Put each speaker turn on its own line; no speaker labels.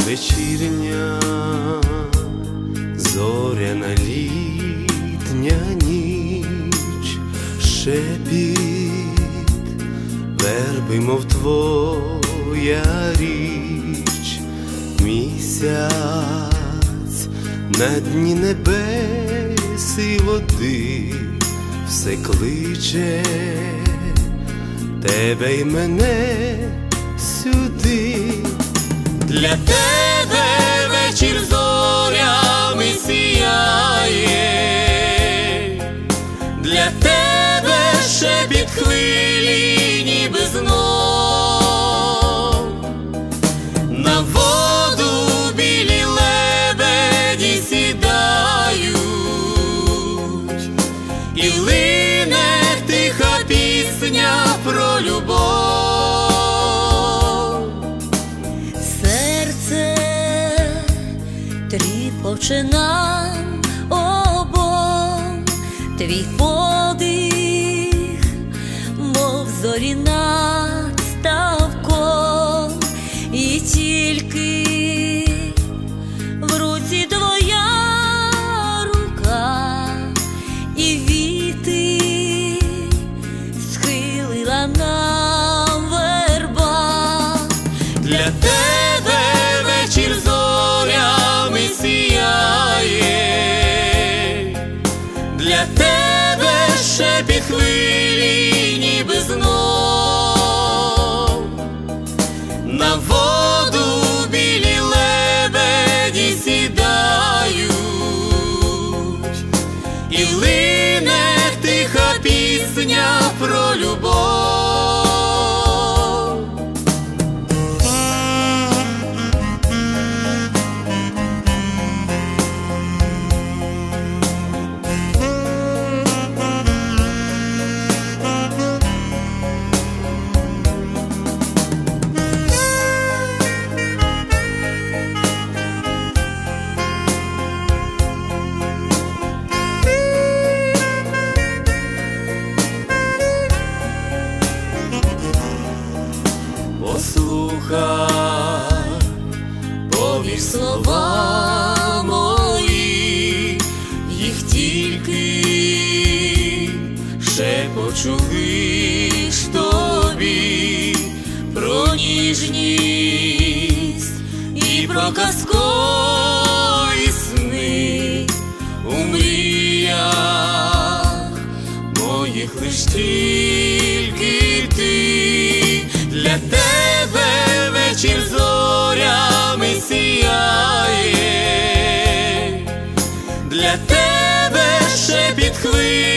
Вечірня зоряна літня ніч, шепіт верби, мов твоя річ, місяць на дні небес і води все кличе тебе й мене сюди. Для тебе вечір зорями сіяє, для тебе шепіт хвилі ніби знов, на воду білі лебеді сідають, і лине тиха пісня про любов.
Тріпоче нам обом твій подих, мов зорі над ставком, і тільки в руці твоя рука, і віти схилила нам верба.
Для тебе вечір зорями сіяє, для тебе шепіт хвилі ніби знов, на воду білі лебеді сідають, і лине тиха пісня про любов. Послухай, повір слова мої, їх тільки шепочу лиш тобі про ніжність і про казкові сни. У мріях моїх лиш тільки ти, для тебе вечір зорями сіяє, для тебе шепіт хвилі